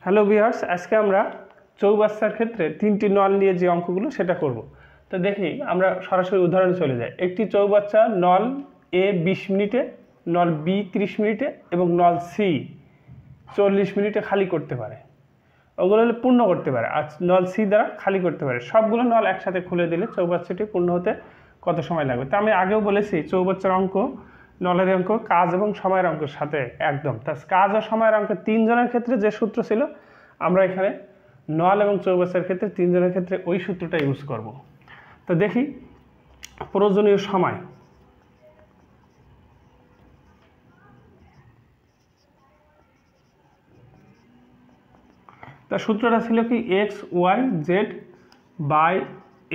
Hello viewers, আজকে আমরা চৌবাচ্চার ক্ষেত্রে তিনটি নল নিয়ে যে অঙ্কগুলো সেটা করব। তো দেখি আমরা সরাসরি উদাহরণে চলে যাই। একটি চৌবাচ্চা নল এ 20 মিনিটে, নল বি 30 মিনিটে এবং নল সি 40 মিনিটে খালি করতে পারে। ওগুলো হলে পূর্ণ করতে পারে, আর নল সি দ্বারা খালি করতে পারে। সবগুলো নল একসাথে খুলে দিলে চৌবাচ্চাটি পূর্ণ হতে কত সময় লাগবে। তা আমি আগেও বলেছি চৌবাচ্চার অঙ্ক, নলের অঙ্ক কাজ এবং সময়ের অঙ্কের সাথে একদম। তা কাজ ও সময়ের অঙ্ক তিনজনের ক্ষেত্রে যে সূত্র ছিল, আমরা এখানে নল এবং চৌবাচ্চার ক্ষেত্রে তিনজনের ক্ষেত্রে ওই সূত্রটা ইউজ করব। তো দেখি প্রয়োজনীয় সময়। তা সূত্রটা ছিল কি, X Y Z by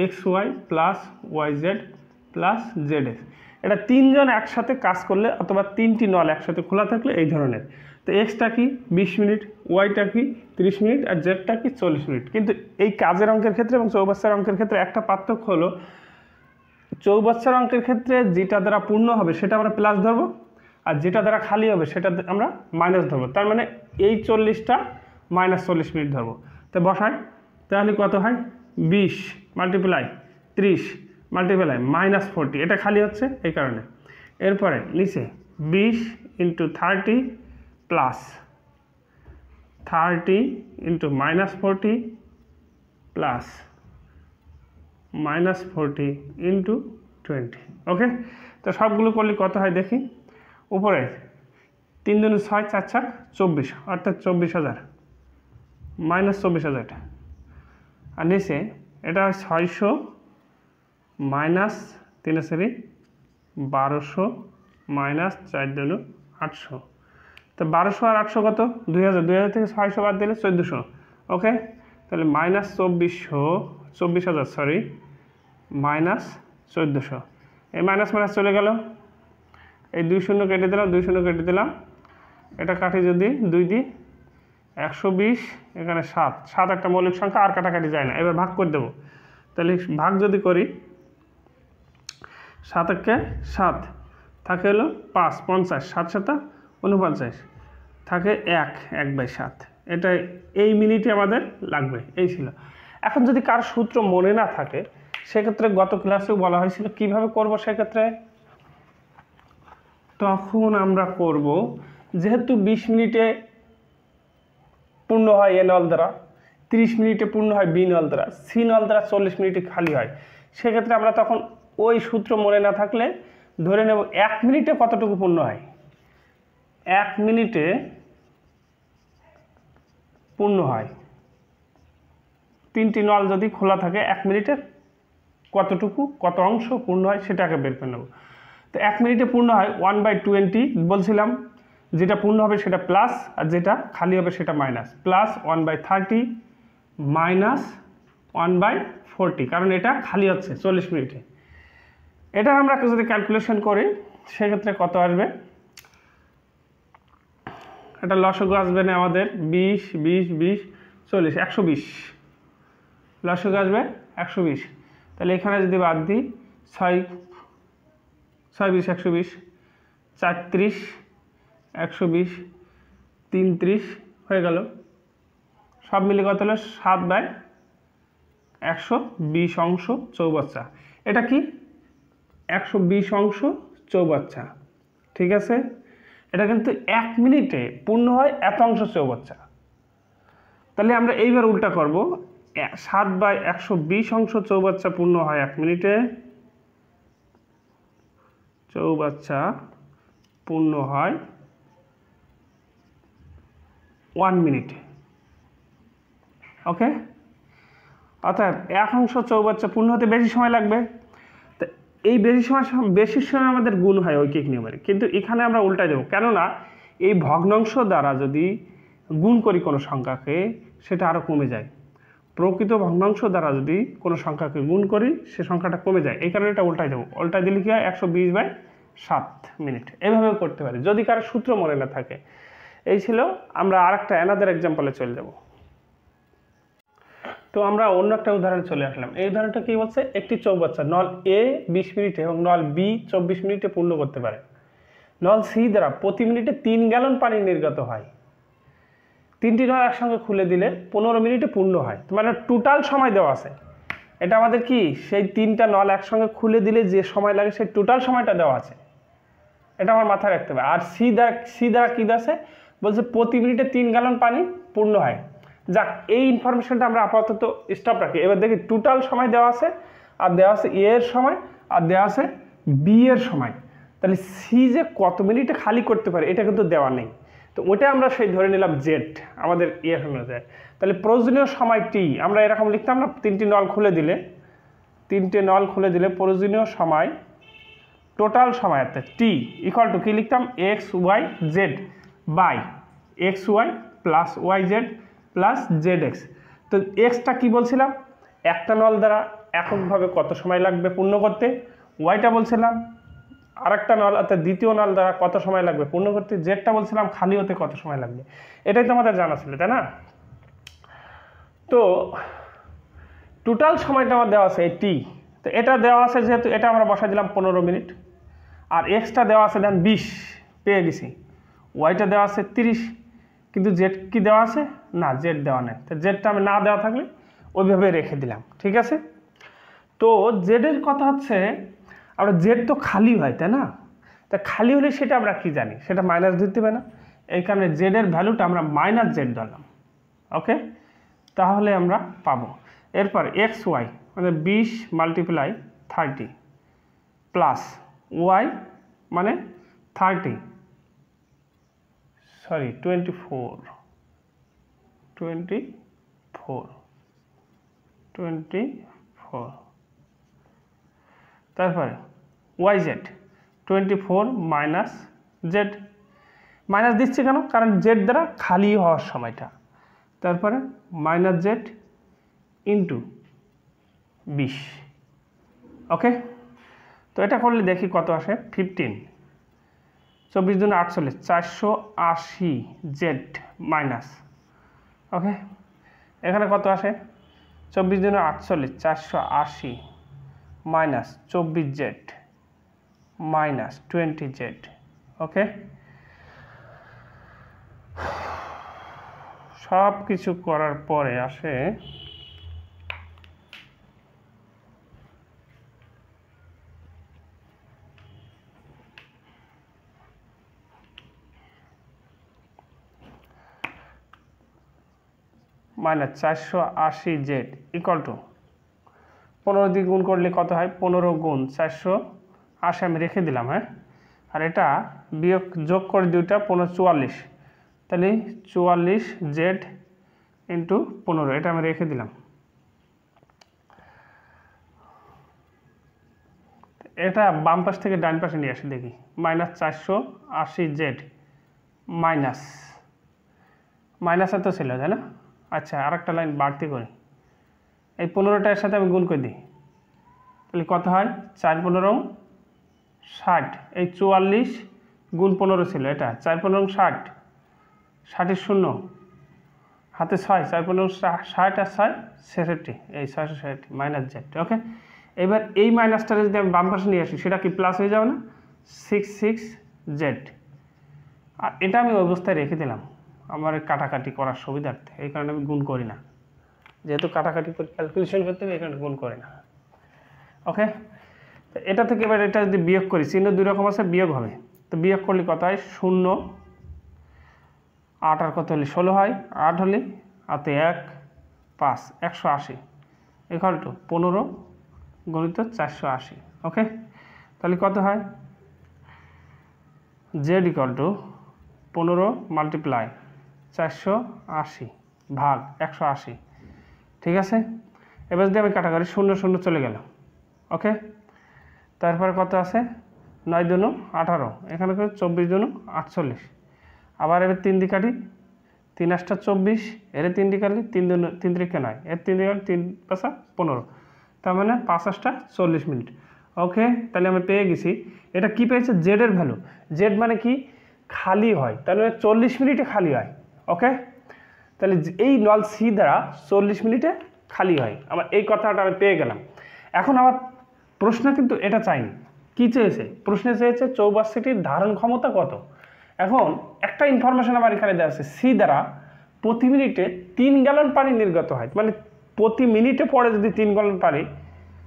X Y plus Y Z plus Z X. এটা তিনজন একসাথে কাজ করলে অথবা তিনটি নল একসাথে খোলা থাকলে এই ধরনের। তো এক্সটা কি 20 মিনিট, ওয়াইটা কি 30 মিনিট আর জেডটা কি 40 মিনিট। কিন্তু এই কাজের অঙ্কের ক্ষেত্রে এবং চৌবাচ্চার অঙ্কের ক্ষেত্রে একটা পার্থক্য হলো, চৌবাচ্চার অঙ্কের ক্ষেত্রে যেটা দ্বারা পূর্ণ হবে সেটা আমরা প্লাস ধরবো, আর যেটা দ্বারা খালি হবে সেটা আমরা মাইনাস ধরবো। তার মানে এই 40টা মাইনাস 40 মিনিট ধরবো। তো বসাই, তাহলে কত হয় 20 মাল্টিপ্লাই 30 মাল্টিপ্লাই মাইনাস 40, এটা খালি হচ্ছে এই কারণে। এরপরে নিচে 20 into 30 plus 30 into minus 40 plus minus 40 into 20। ওকে, তো সবগুলো করলে কত হয় দেখি। উপরে 3 দুগুণে 6, 4 4 24, অর্থাৎ 24,000 মাইনাস 24,000। আর নিচে এটা হয় 600 মাইনাস 3 1200 মাইনাস 4 দুগুণে 800। তো 1200 আর 800 কত, 2000, 2000 থেকে 600 বাদ দিলে 1400। ওকে, তাহলে মাইনাস 24,000 সরি মাইনাস 1400। এই মাইনাস মাইনাস চলে গেল, এই 2 শূন্য কেটে দিলাম, 2 শূন্য কেটে দিলাম। এটা কাটি যদি 2 দিই 120, এখানে 7 একটা মৌলিক সংখ্যা, আর কাটাকাটি যায় না। এবার ভাগ করে দেবো। তাহলে ভাগ যদি করি 7 একে 7 থাকে হলো 5 50, 7 7 49 থাকে 1/7। এটা এই মিনিটে আমাদের লাগবে, এই ছিল। এখন যদি কার সূত্র মনে না থাকে, সেক্ষেত্রে গত ক্লাসেও বলা হয়েছিল কিভাবে করব। সেক্ষেত্রে তখন আমরা করব, যেহেতু 20 মিনিটে পূর্ণ হয় এ নল দ্বারা, 30 মিনিটে পূর্ণ হয় বি নল দ্বারা, সি নল দ্বারা 40 মিনিটে খালি হয়। সেক্ষেত্রে আমরা তখন ওই সূত্র মনে না থাকলে ধরে নেব 1 মিনিটে কতটুকু পূর্ণ হয়। 1 মিনিটে পূর্ণ হয়, তিনটি নল যদি খোলা থাকে 1 মিনিটে কতটুকু, কত অংশ পূর্ণ হয় সেটাকে বের করে নেব। তো 1 মিনিটে পূর্ণ হয় 1/20 বলছিলাম। যেটা পূর্ণ হবে সেটা প্লাস, আর যেটা খালি হবে সেটা মাইনাস। প্লাস 1/30 মাইনাস 1/40, কারণ এটা খালি হচ্ছে 40 মিনিটে। এটা আমরা যদি ক্যালকুলেশন করি সেক্ষেত্রে কত আসবে, এটা লসগু আসবে না আমাদের 20 20 20 40 120, লসগু আসবে 120। তাহলে এখানে যদি বাদ দিই 6 20 120, 34 120 33 হয়ে গেল। সব মিলে কত হলো 7/120 অংশ চৌবাচ্চা। এটা কি 120 অংশ চৌবাচ্চা, ঠিক আছে। এটা কিন্তু 1 মিনিটে পূর্ণ হয় এত অংশ চৌবাচ্চা। তাহলে আমরা এইবার উল্টা করব, 7/120 অংশ চৌবাচ্চা পূর্ণ হয় 1 মিনিটে, চৌবাচ্চা পূর্ণ হয় 1 মিনিটে। ওকে, অর্থাৎ 1 অংশ চৌবাচ্চা পূর্ণ হতে বেশি সময় লাগবে। তো এই বেশি সময় আমাদের গুণ হয় ঐকিক নিয়মের, কিন্তু এখানে আমরা উল্টাই দেবো। কেননা এই ভগ্নাংশ দ্বারা যদি গুণ করি কোনো সংখ্যাকে, সেটা আরও কমে যায়। প্রকৃত ভগ্নাংশ দ্বারা যদি কোনো সংখ্যাকে গুণ করি, সে সংখ্যাটা কমে যায়। এই কারণে এটা উল্টাই দেবো। উল্টাই দিলে কি হয় 120/7 মিনিট। এভাবেও করতে পারি যদি কারো সূত্র মনে না থাকে। এই ছিল। আমরা আরেকটা অ্যানাদার এক্সাম্পলে চলে যাব। তো আমরা অন্য একটা উদাহরণে চলে আসলাম। এই উদাহরণটা কি বলছে, একটি চৌবাচ্চা নল এ 20 মিনিটে এবং নল বি 24 মিনিটে পূর্ণ করতে পারে। নল সি দ্বারা প্রতি মিনিটে 3 গ্যালন পানি নির্গত হয়। তিনটি নল একসঙ্গে খুলে দিলে 15 মিনিটে পূর্ণ হয়, মানে টোটাল সময় দেওয়া আছে। এটা আমাদের কি সেই তিনটা নল একসঙ্গে খুলে দিলে যে সময় লাগে সেই টোটাল সময়টা দেওয়া আছে, এটা আমার মাথায় রাখতে হবে। আর সি দ্বারা কী আছে বলছে প্রতি মিনিটে 3 গ্যালন পানি পূর্ণ হয়। যাক, এই ইনফরমেশনটা আমরা আপাতত স্টপ রাখি। এবার দেখি টোটাল সময় দেওয়া আছে, আর দেওয়া আছে এ এর সময়, আর দেওয়া আছে বি এর সময়। তাহলে সি যে কত মিনিটে খালি করতে পারে এটা কিন্তু দেওয়া নেই, তো ওটা আমরা সেই ধরে নিলাম জেড আমাদের ইয়ে অনুযায়ী। তাহলে প্রয়োজনীয় সময় টি আমরা এরকম লিখতাম না, তিনটে নল খুলে দিলে প্রয়োজনীয় সময় টোটাল সময় অর্থাৎ টি ইকুয়াল টু কী লিখতাম, X Y Z by X Y plus Y Z plus Z X. তো এক্সটা কী বলছিলাম, একটা নল দ্বারা এককভাবে কত সময় লাগবে পূর্ণ করতে, ওয়াইটা বলছিলাম আরেকটা নল অর্থাৎ দ্বিতীয় নল দ্বারা কত সময় লাগবে পূর্ণ করতে, জেডটা বলছিলাম খালি হতে কত সময় লাগবে। এটাই তো আমাদের জানা ছিল, তাই না? তো টোটাল সময়টা আমার দেওয়া আছে এই টি, তো এটা দেওয়া আছে যেহেতু এটা আমরা বসাই দিলাম 15 মিনিট, আর এক্সটা দেওয়া আছে দেন 20 পেয়ে গেছি, ওয়াইটা দেওয়া আছে 30, কিন্তু জেড কি দেওয়া আছে না, জেড দেওয়া নেই। তো জেডটা আমি না দেওয়া থাকলে ওইভাবে রেখে দিলাম, ঠিক আছে। তো জেডের কথা হচ্ছে আমরা জেড তো খালি হয়, তাই না? তা খালি হলে সেটা আমরা কি জানি, সেটা মাইনাস দিতে হবে না, এই কারণে জেডের ভ্যালুটা আমরা মাইনাস জেড ধরলাম, ওকে। তাহলে আমরা পাবো এরপর এক্স ওয়াই মানে 20 মাল্টিপ্লাই 30 প্লাস ওয়াই মানে 24 তারপরে Y Z 24 minus Z, minus দিচ্ছি কেন, কারণ জেড দ্বারা খালি হওয়ার সময়টা, তারপরে মাইনাস জেড ইন্টু 20, ওকে। তো এটা করলে দেখি কত আসে, 15 24 × 48 480 জেড মাইনাস, ওকে। এখানে কত আসে 24 × 48 480 মাইনাস 24 জেড মাইনাস 20 জেড, ওকে। সব কিছু করার পরে আসে মাইনাস 480 জেড ইকুয়াল টু 15 দিয়ে গুণ করলে কত হয়, 15 গুণ 480 আমি রেখে দিলাম, হ্যাঁ। আর এটা বিয়োগ যোগ করে দুইটা 15 44, তাহলে 44 জেড ইন্টু 15, এটা আমি রেখে দিলাম। এটা বাম পাশ থেকে ডান পাশে নিয়ে আসি দেখি, মাইনাস 480 জেড মাইনাসে তো ছিল, তাই না? আচ্ছা, আর একটা লাইন বাড়তি করি, এই 15টার সাথে আমি গুণ করে দিই, তাহলে কত হয় 4 15 60, এই 44 গুণ 15 ছিল, এটা 4 15 60, 60 শূন্য হাতে 6, 4 15 60 আর 6 66, এই 660 মাইনাস জেড, ওকে। এবার এই মাইনাসটা যদি আমি বাম পাশে নিয়ে আসি সেটা কি প্লাস হয়ে যাবে না, 66 জেড। আর এটা আমি অবস্থায় রেখে দিলাম আমার কাটাকাটি করার সুবিধার্থে, এই কারণে আমি গুণ করি না, যেহেতু কাটাকাটি করে ক্যালকুলেশন করতে হবে এই কারণে গুণ করি না, ওকে। তো এটা থেকে এবার এটা যদি বিয়োগ করি, চিহ্ন দুই রকম আছে, বিয়োগ হবে, তো বিয়োগ করলে কত হয় 0 8 আর কত হলে 16 হয়, 8 হলে হাতে 1 5 180 ইকুয়াল টু 15 গুণিত 480, ওকে। তাহলে কত হয় জেড ইকুয়াল টু 15 মাল্টিপ্লাই 480 ভাগ 180, ঠিক আছে। এবার যদি আমি কাটাকাটি 0 0 চলে গেল, ওকে। তারপরে কত আছে 9 2 18, এখানে 24 2 48, আবার এবার 3 দিয়ে কাটি, 3 8 24, এর 3 দিয়ে কাটলে 3 2 3 3 9, এর 3 দিয়ে 3 5 15, তার মানে 5 8 40 মিনিট, ওকে। তাহলে আমি পেয়ে গেছি এটা কি পেয়েছে, জেডের ভ্যালু। জেড মানে কি খালি হয়, তাহলে 40 মিনিটে খালি হয়, ওকে। তাহলে এই নল সি দ্বারা 40 মিনিটে খালি হয়, আমার এই কথাটা আমি পেয়ে গেলাম। এখন আমার প্রশ্ন কিন্তু এটা চাইনি, কি চেয়েছে, প্রশ্নে চেয়েছে চৌবাচ্চাটির ধারণ ক্ষমতা কত। এখন একটা ইনফরমেশন আমার এখানে দেওয়া আছে, সি দ্বারা প্রতি মিনিটে 3 গ্যালন পানি নির্গত হয়, মানে প্রতি মিনিটে পড়ে যদি 3 গ্যালন পানি,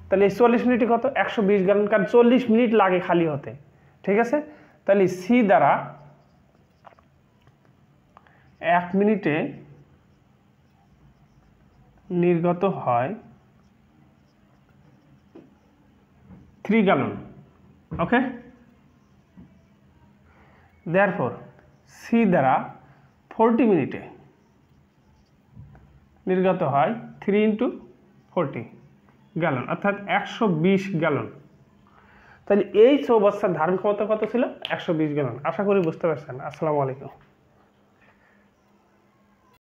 তাহলে 40 মিনিটে কত 120 গ্যালন, কারণ 40 মিনিট লাগে খালি হতে। ঠিক আছে, তাহলে সি দ্বারা 1 মিনিটে নির্গত হয় 3 গ্যালন। ওকে, দেয়ারফর সি দ্বারা 40 মিনিটে নির্গত হয় 3 × 40 গ্যালন, অর্থাৎ 120 গ্যালন। তাহলে এই চৌবাচ্চার ধারণ ক্ষমতা কত ছিল? 120 গ্যালন। আশা করি বুঝতে পারছেন। আসসালামু আলাইকুম।